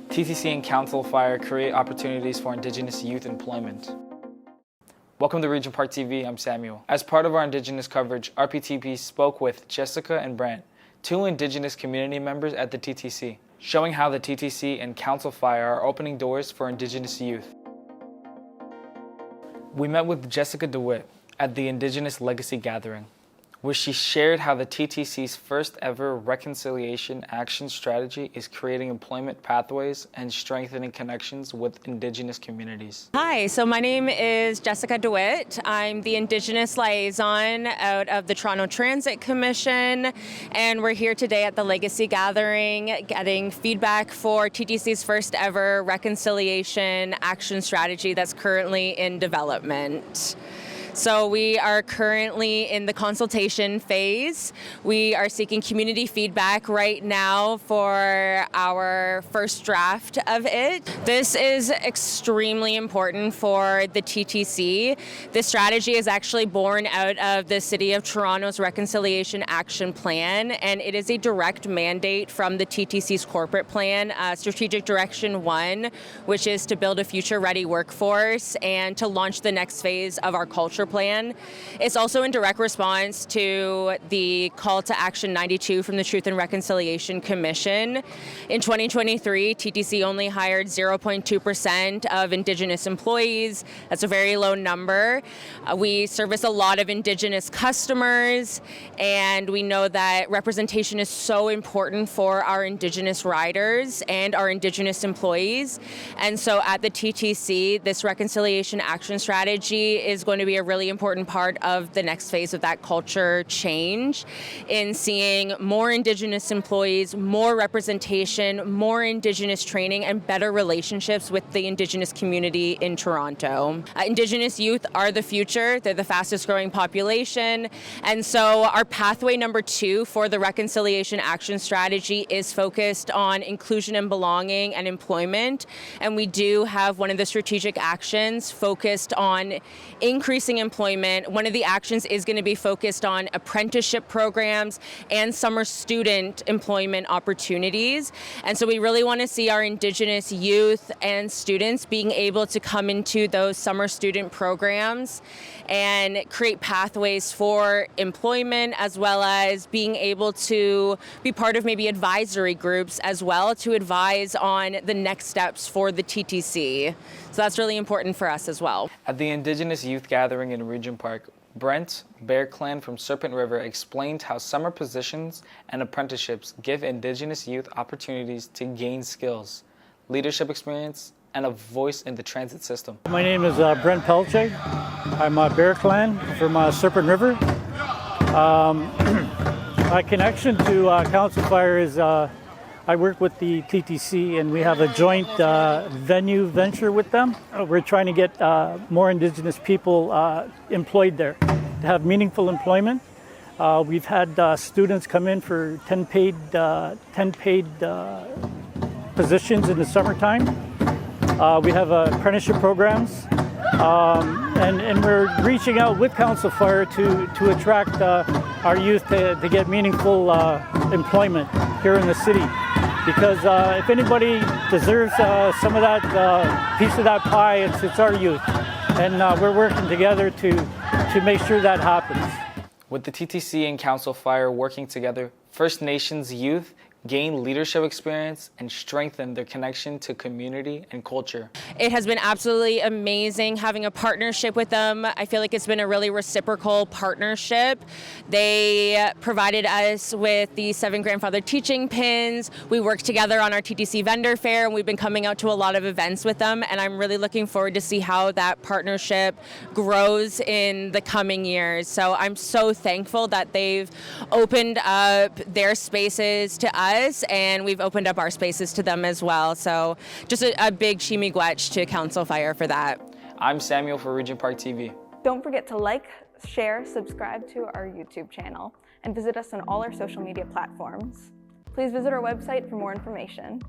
TTC and Council Fire create opportunities for Indigenous youth employment. Welcome to Regent Park TV, I'm Samuel. As part of our Indigenous coverage, RPTP spoke with Jessica and Brant, two Indigenous community members at the TTC, showing how the TTC and Council Fire are opening doors for Indigenous youth. We met with Jessica Dewitt at the Indigenous Legacy Gathering, where she shared how the TTC's first ever reconciliation action strategy is creating employment pathways and strengthening connections with Indigenous communities. Hi, so my name is Jessica Dewitt. I'm the Indigenous liaison out of the Toronto Transit Commission, and we're here today at the Legacy Gathering getting feedback for TTC's first ever reconciliation action strategy that's currently in development. So we are currently in the consultation phase. We are seeking community feedback right now for our first draft of it. This is extremely important for the TTC. This strategy is actually born out of the City of Toronto's Reconciliation Action Plan, and it is a direct mandate from the TTC's corporate plan, Strategic Direction 1, which is to build a future-ready workforce and to launch the next phase of our culture plan. It's also in direct response to the call to action 92 from the Truth and Reconciliation Commission. In 2023, TTC only hired 0.2% of Indigenous employees. That's a very low number. We service a lot of Indigenous customers, and we know that representation is so important for our Indigenous riders and our Indigenous employees. And so at the TTC, this reconciliation action strategy is going to be a really important part of the next phase of that culture change in seeing more Indigenous employees, more representation, more Indigenous training, and better relationships with the Indigenous community in Toronto. Indigenous youth are the future. They're the fastest growing population. And so our pathway number 2 for the reconciliation action strategy is focused on inclusion and belonging and employment. And we do have one of the strategic actions focused on increasing employment. One of the actions is going to be focused on apprenticeship programs and summer student employment opportunities. And so we really want to see our Indigenous youth and students being able to come into those summer student programs and create pathways for employment, as well as being able to be part of maybe advisory groups as well to advise on the next steps for the TTC. So that's really important for us as well. At the Indigenous Youth Gathering in Regent Park, Brant, Bear Clan from Serpent River explained how summer positions and apprenticeships give Indigenous youth opportunities to gain skills, leadership experience, and a voice in the transit system. My name is Brent Pelche. I'm a Bear Clan from Serpent River. My connection to Council Fire is I work with the TTC, and we have a joint venue venture with them. We're trying to get more Indigenous people employed there to have meaningful employment. We've had students come in for 10 paid positions in the summertime. We have apprenticeship programs, and we're reaching out with Council Fire to attract our youth to get meaningful employment here in the city. Because if anybody deserves some of that piece of that pie, it's our youth. And we're working together to make sure that happens. With the TTC and Council Fire working together, First Nations youth gain leadership experience and strengthen their connection to community and culture. It has been absolutely amazing having a partnership with them. I feel like it's been a really reciprocal partnership. They provided us with the 7 grandfather teaching pins. We worked together on our TTC vendor fair, and we've been coming out to a lot of events with them, and I'm really looking forward to see how that partnership grows in the coming years. So I'm so thankful that they've opened up their spaces to us, and we've opened up our spaces to them as well. So just a big shimigwech to Council Fire for that. I'm Samuel for Regent Park TV. Don't forget to like, share, subscribe to our YouTube channel, and visit us on all our social media platforms. Please visit our website for more information.